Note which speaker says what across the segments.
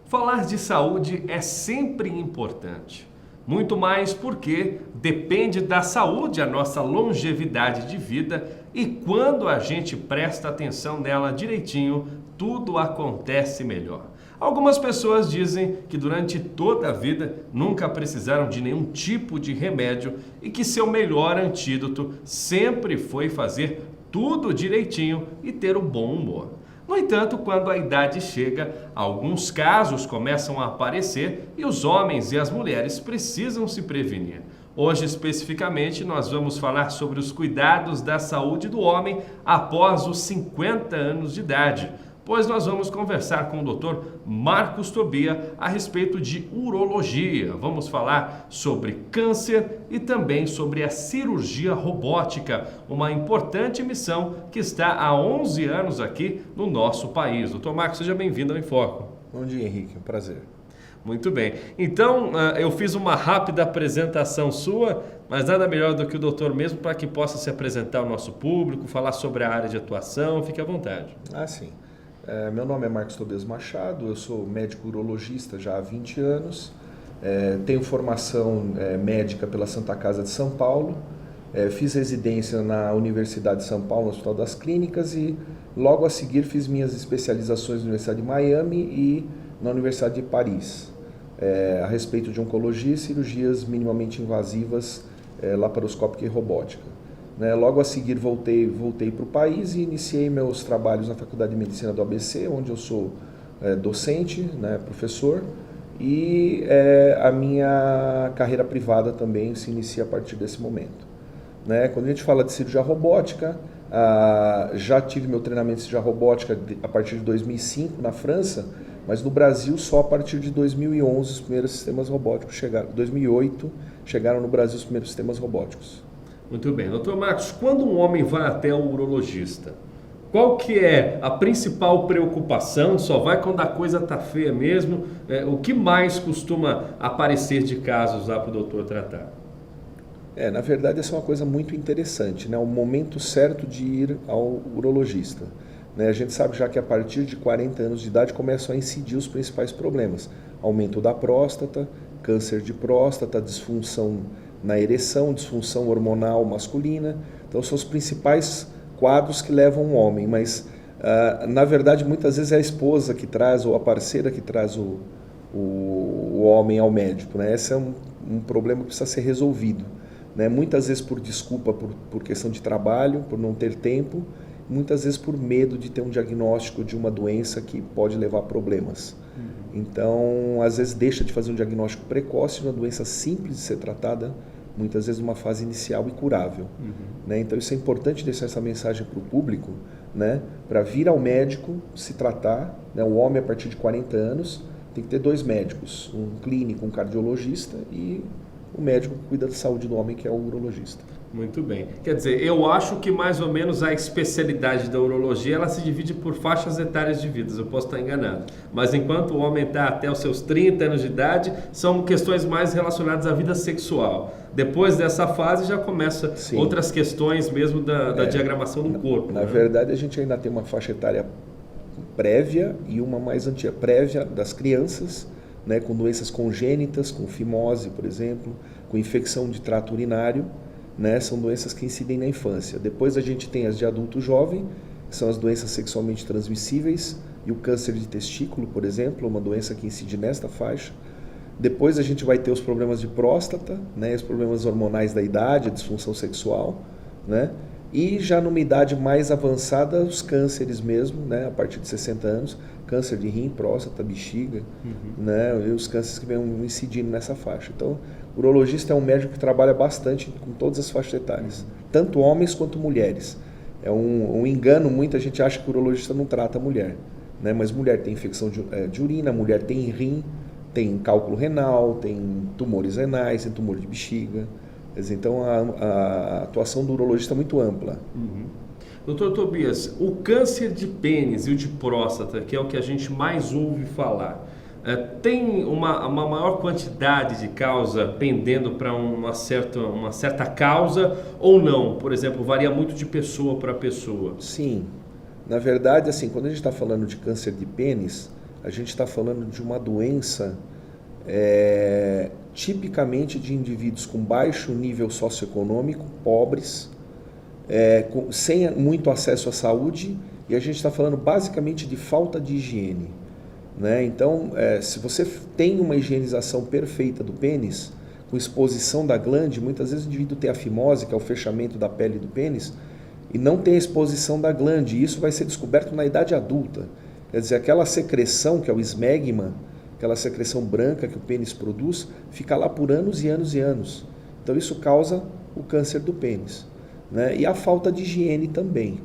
Speaker 1: Falar de saúde é sempre importante, muito mais porque depende da saúde a nossa longevidade de vida e quando a gente presta atenção nela direitinho, tudo acontece melhor. Algumas pessoas dizem que durante toda a vida nunca precisaram de nenhum tipo de remédio e que seu melhor antídoto sempre foi fazer tudo direitinho e ter o bom humor. No entanto, quando a idade chega, alguns casos começam a aparecer e os homens e as mulheres precisam se prevenir. Hoje, especificamente, nós vamos falar sobre os cuidados da saúde do homem após os 50 anos de idade, pois nós vamos conversar com o Dr. Marcos Tobia a respeito de urologia. Vamos falar sobre câncer e também sobre a cirurgia robótica, uma importante missão que está há 11 anos aqui no nosso país. Dr. Marcos, seja bem-vindo ao Enfoco.
Speaker 2: Bom dia, Henrique. Um prazer.
Speaker 1: Muito bem. Então, eu fiz uma rápida apresentação sua, mas nada melhor do que o doutor mesmo para que possa se apresentar ao nosso público, falar sobre a área de atuação. Fique à vontade.
Speaker 2: Sim. Meu nome é Marcos Tobias Machado, eu sou médico urologista já há 20 anos, tenho formação médica pela Santa Casa de São Paulo, fiz residência na Universidade de São Paulo, no Hospital das Clínicas, e logo a seguir fiz minhas especializações na Universidade de Miami e na Universidade de Paris, a respeito de oncologia e cirurgias minimamente invasivas, laparoscópica e robótica. Logo a seguir voltei para o país e iniciei meus trabalhos na Faculdade de Medicina do ABC, onde eu sou docente, professor, e a minha carreira privada também se inicia a partir desse momento. Quando a gente fala de cirurgia robótica, já tive meu treinamento de cirurgia robótica a partir de 2005 na França, mas no Brasil só a partir de 2011 os primeiros sistemas robóticos chegaram. Em 2008 chegaram no Brasil os primeiros sistemas robóticos.
Speaker 1: Muito bem. Doutor Marcos, quando um homem vai até o urologista, qual que é a principal preocupação? Só vai quando a coisa está feia mesmo? O que mais costuma aparecer de casos lá para o doutor tratar?
Speaker 2: Na verdade, essa é uma coisa muito interessante, o momento certo de ir ao urologista. A gente sabe já que a partir de 40 anos de idade começam a incidir os principais problemas. Aumento da próstata, câncer de próstata, disfunção na ereção, disfunção hormonal masculina. Então são os principais quadros que levam um homem, mas na verdade muitas vezes é a esposa que traz ou a parceira que traz o homem ao médico. Esse é um problema que precisa ser resolvido. Muitas vezes por desculpa, por questão de trabalho, por não ter tempo, muitas vezes por medo de ter um diagnóstico de uma doença que pode levar a problemas. Então, às vezes deixa de fazer um diagnóstico precoce de uma doença simples de ser tratada, muitas vezes numa fase inicial e curável. Então, isso é importante deixar essa mensagem para o público, para vir ao médico, se tratar. O homem, a partir de 40 anos, tem que ter 2 médicos, um clínico, um cardiologista e o médico que cuida da saúde do homem, que é o urologista.
Speaker 1: Muito bem. Quer dizer, eu acho que mais ou menos a especialidade da urologia ela se divide por faixas etárias de vida, eu posso estar enganado. Mas enquanto o homem está até os seus 30 anos de idade, são questões mais relacionadas à vida sexual. Depois dessa fase já começa outras questões mesmo da diagramação do corpo.
Speaker 2: Na verdade, a gente ainda tem uma faixa etária prévia e uma mais antiga. Prévia das crianças, com doenças congênitas, com fimose, por exemplo, com infecção de trato urinário. São doenças que incidem na infância. Depois a gente tem as de adulto jovem, que são as doenças sexualmente transmissíveis, e o câncer de testículo, por exemplo, uma doença que incide nesta faixa. Depois a gente vai ter os problemas de próstata, os problemas hormonais da idade, a disfunção sexual, e já numa idade mais avançada, os cânceres mesmo, a partir de 60 anos, câncer de rim, próstata, bexiga, e os cânceres que vêm incidindo nessa faixa. Então, o urologista é um médico que trabalha bastante com todas as faixas etárias, tanto homens quanto mulheres. É um engano, muita gente acha que o urologista não trata a mulher, mas mulher tem infecção de urina, mulher tem rim, tem cálculo renal, tem tumores renais, tem tumor de bexiga. Então a atuação do urologista é muito ampla.
Speaker 1: Doutor Tobias, o câncer de pênis e o de próstata, que é o que a gente mais ouve falar, tem uma maior quantidade de causa pendendo para uma certa causa ou não? Por exemplo, varia muito de pessoa para pessoa?
Speaker 2: Sim. Na verdade, quando a gente está falando de câncer de pênis, a gente está falando de uma doença tipicamente de indivíduos com baixo nível socioeconômico, pobres, sem muito acesso à saúde, e a gente está falando basicamente de falta de higiene. Né? Então, se você tem uma higienização perfeita do pênis, com exposição da glande, muitas vezes o indivíduo tem a fimose, que é o fechamento da pele do pênis, e não tem a exposição da glande, e isso vai ser descoberto na idade adulta. Quer dizer, aquela secreção, que é o esmegma, aquela secreção branca que o pênis produz, fica lá por anos e anos e anos. Então isso causa o câncer do pênis. Né? E a falta de higiene também.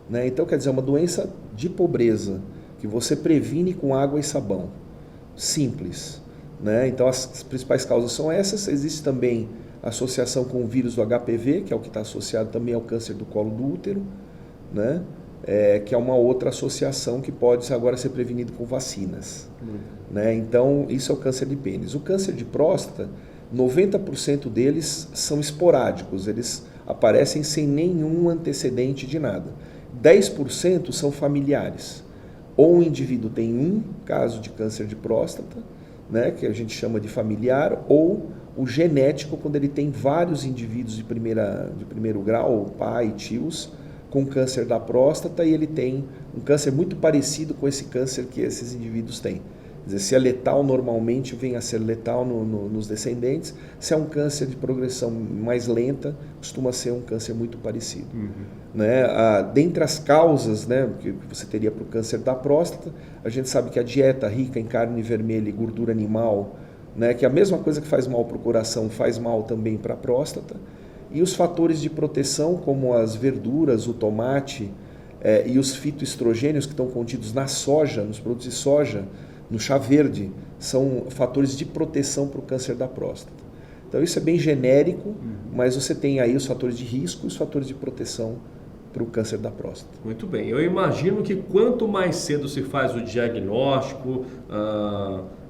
Speaker 2: Né? Então, quer dizer, é uma doença de pobreza, que você previne com água e sabão. Simples. Né? Então as principais causas são essas. Existe também a associação com o vírus do HPV, que é o que está associado também ao câncer do colo do útero, né? Que é uma outra associação que pode agora ser prevenido com vacinas. Né? Então, isso é o câncer de pênis. O câncer de próstata, 90% deles são esporádicos, eles aparecem sem nenhum antecedente de nada. 10% são familiares. Ou o indivíduo tem um caso de câncer de próstata, né, que a gente chama de familiar, ou o genético, quando ele tem vários indivíduos de primeiro grau, pai, tios, com câncer da próstata, e ele tem um câncer muito parecido com esse câncer que esses indivíduos têm. Quer dizer, se é letal, normalmente vem a ser letal nos descendentes. Se é um câncer de progressão mais lenta, costuma ser um câncer muito parecido. Né? Dentre as causas, né, que você teria para o câncer da próstata, a gente sabe que a dieta rica em carne vermelha e gordura animal, né, que é a mesma coisa que faz mal para o coração, faz mal também para a próstata. E os fatores de proteção, como as verduras, o tomate e os fitoestrogênios que estão contidos na soja, nos produtos de soja, no chá verde, são fatores de proteção para o câncer da próstata. Então isso é bem genérico, mas você tem aí os fatores de risco e os fatores de proteção para o câncer da próstata.
Speaker 1: Muito bem. Eu imagino que quanto mais cedo se faz o diagnóstico,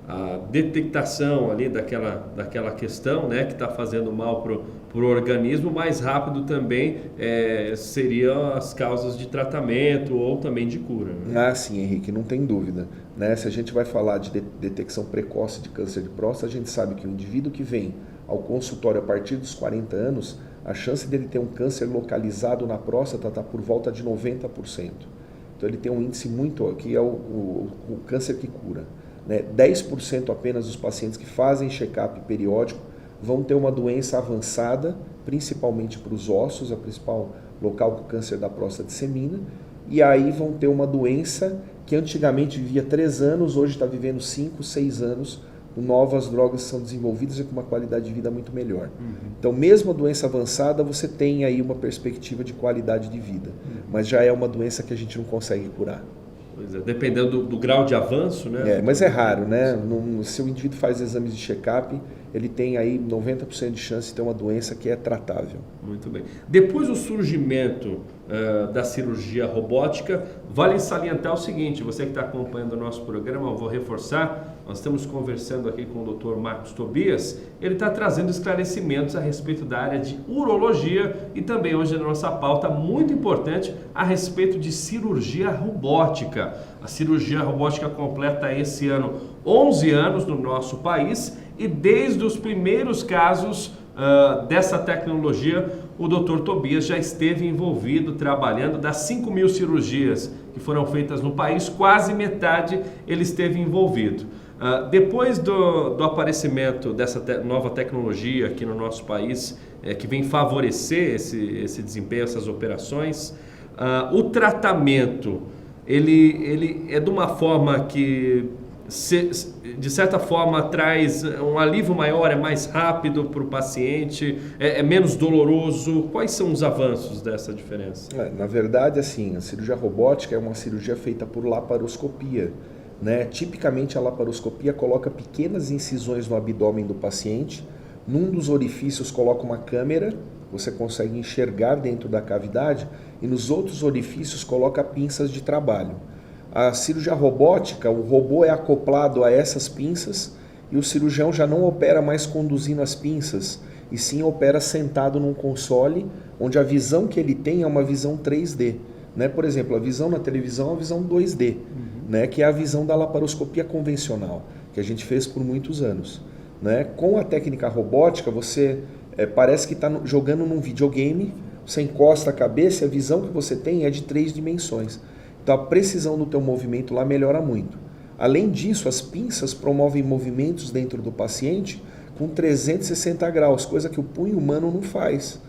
Speaker 1: a detectação ali daquela questão, né, que está fazendo mal para o organismo, mais rápido também seriam as causas de tratamento ou também de cura. Né?
Speaker 2: Sim, Henrique, não tem dúvida. Né? Se a gente vai falar de detecção precoce de câncer de próstata, a gente sabe que o indivíduo que vem ao consultório a partir dos 40 anos, a chance dele ter um câncer localizado na próstata está por volta de 90%. Então ele tem um índice muito, que é o câncer que cura. Né? 10% apenas dos pacientes que fazem check-up periódico vão ter uma doença avançada, principalmente para os ossos, é o principal local que o câncer da próstata dissemina, e aí vão ter uma doença que antigamente vivia 3 anos, hoje está vivendo 5, 6 anos, com novas drogas que são desenvolvidas e com uma qualidade de vida muito melhor. Então, mesmo a doença avançada, você tem aí uma perspectiva de qualidade de vida, mas já é uma doença que a gente não consegue curar.
Speaker 1: Pois é, dependendo do grau de avanço, né?
Speaker 2: Mas é raro, né? Se o indivíduo faz exames de check-up, ele tem aí 90% de chance de ter uma doença que é tratável.
Speaker 1: Muito bem. Depois do surgimento da cirurgia robótica, vale salientar o seguinte, você que está acompanhando o nosso programa, eu vou reforçar, nós estamos conversando aqui com o Dr. Marcos Tobias, ele está trazendo esclarecimentos a respeito da área de urologia e também hoje na nossa pauta muito importante a respeito de cirurgia robótica. A cirurgia robótica completa esse ano 11 anos no nosso país e desde os primeiros casos dessa tecnologia, o Dr. Tobias já esteve envolvido trabalhando. Das 5.000 cirurgias que foram feitas no país, quase metade ele esteve envolvido. Depois do aparecimento dessa nova tecnologia aqui no nosso país, que vem favorecer esse desempenho, essas operações, o tratamento ele é de uma forma que de certa forma traz um alívio maior, é mais rápido para o paciente, é menos doloroso. Quais são os avanços dessa diferença?
Speaker 2: Na verdade, assim, a cirurgia robótica é uma cirurgia feita por laparoscopia, né? Tipicamente a laparoscopia coloca pequenas incisões no abdômen do paciente, num dos orifícios coloca uma câmera, você consegue enxergar dentro da cavidade, e nos outros orifícios coloca pinças de trabalho. A cirurgia robótica, o robô é acoplado a essas pinças e o cirurgião já não opera mais conduzindo as pinças, e sim opera sentado num console, onde a visão que ele tem é uma visão 3D. né? Por exemplo, a visão na televisão é a visão 2D, né? Que é a visão da laparoscopia convencional, que a gente fez por muitos anos, né? Com a técnica robótica, você parece que está jogando num videogame, você encosta a cabeça e a visão que você tem é de 3 dimensões. Então a precisão do teu movimento lá melhora muito. Além disso, as pinças promovem movimentos dentro do paciente com 360 graus, coisa que o punho humano não faz,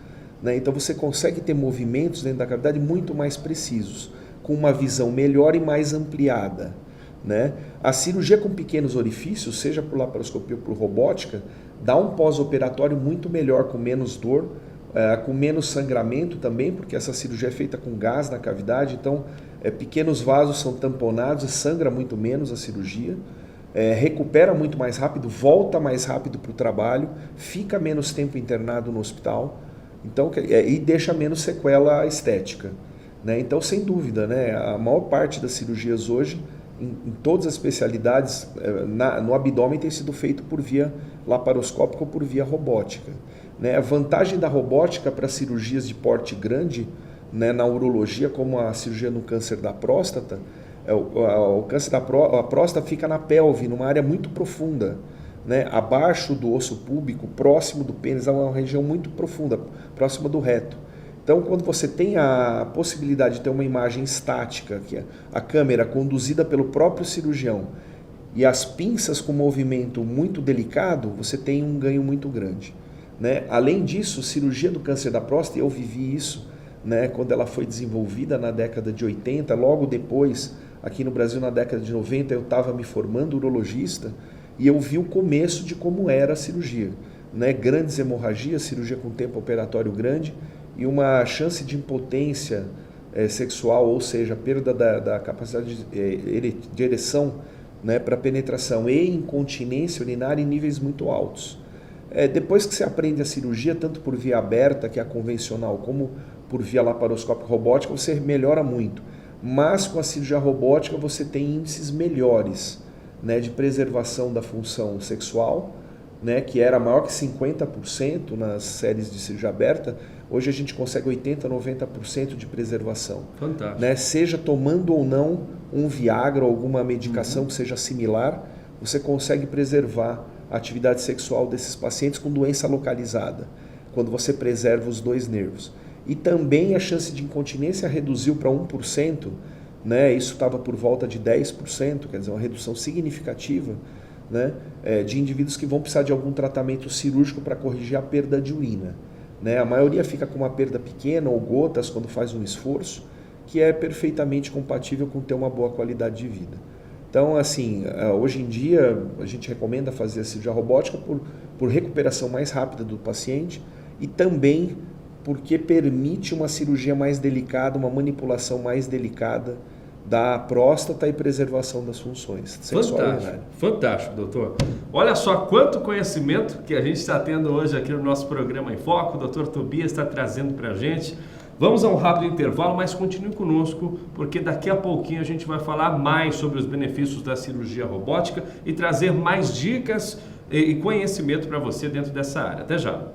Speaker 2: né? Então você consegue ter movimentos dentro da cavidade muito mais precisos, com uma visão melhor e mais ampliada, né? A cirurgia com pequenos orifícios, seja por laparoscopia ou por robótica, dá um pós-operatório muito melhor, com menos dor, com menos sangramento também, porque essa cirurgia é feita com gás na cavidade, então pequenos vasos são tamponados e sangra muito menos a cirurgia, recupera muito mais rápido, volta mais rápido para o trabalho, fica menos tempo internado no hospital, então, e deixa menos sequela estética, né? Então, sem dúvida, né, a maior parte das cirurgias hoje, em todas as especialidades, no abdômen tem sido feito por via laparoscópica ou por via robótica, né? A vantagem da robótica para cirurgias de porte grande, né, na urologia, como a cirurgia no câncer da próstata, o câncer da próstata fica na pelve, numa área muito profunda, né, abaixo do osso púbico, próximo do pênis, é uma região muito profunda, próxima do reto. Então, quando você tem a possibilidade de ter uma imagem estática, que é a câmera conduzida pelo próprio cirurgião, e as pinças com movimento muito delicado, você tem um ganho muito grande, né? Além disso, cirurgia do câncer da próstata, eu vivi isso, né, quando ela foi desenvolvida na década de 80, logo depois, aqui no Brasil, na década de 90, eu estava me formando urologista e eu vi o começo de como era a cirurgia, né? Grandes hemorragias, cirurgia com tempo operatório grande e uma chance de impotência sexual, ou seja, perda da capacidade de ereção, né, para penetração e incontinência urinária em níveis muito altos. Depois que você aprende a cirurgia, tanto por via aberta, que é a convencional, como por via laparoscópica robótica, você melhora muito. Mas com a cirurgia robótica você tem índices melhores, né, de preservação da função sexual, né, que era maior que 50% nas séries de cirurgia aberta. Hoje a gente consegue 80%, 90% de preservação.
Speaker 1: Fantástico.
Speaker 2: Né, seja tomando ou não um Viagra ou alguma medicação que seja similar, você consegue preservar a atividade sexual desses pacientes com doença localizada, quando você preserva os 2 nervos. E também a chance de incontinência reduziu para 1%, né? Isso estava por volta de 10%, quer dizer, uma redução significativa, né, de indivíduos que vão precisar de algum tratamento cirúrgico para corrigir a perda de urina, né? A maioria fica com uma perda pequena ou gotas quando faz um esforço, que é perfeitamente compatível com ter uma boa qualidade de vida. Então, assim, hoje em dia a gente recomenda fazer a cirurgia robótica por recuperação mais rápida do paciente e também porque permite uma cirurgia mais delicada, uma manipulação mais delicada da próstata e preservação das funções sexual e urinária.
Speaker 1: Fantástico, doutor. Olha só quanto conhecimento que a gente está tendo hoje aqui no nosso programa Em Foco. O doutor Tobias está trazendo para a gente. Vamos a um rápido intervalo, mas continue conosco, porque daqui a pouquinho a gente vai falar mais sobre os benefícios da cirurgia robótica e trazer mais dicas e conhecimento para você dentro dessa área. Até já.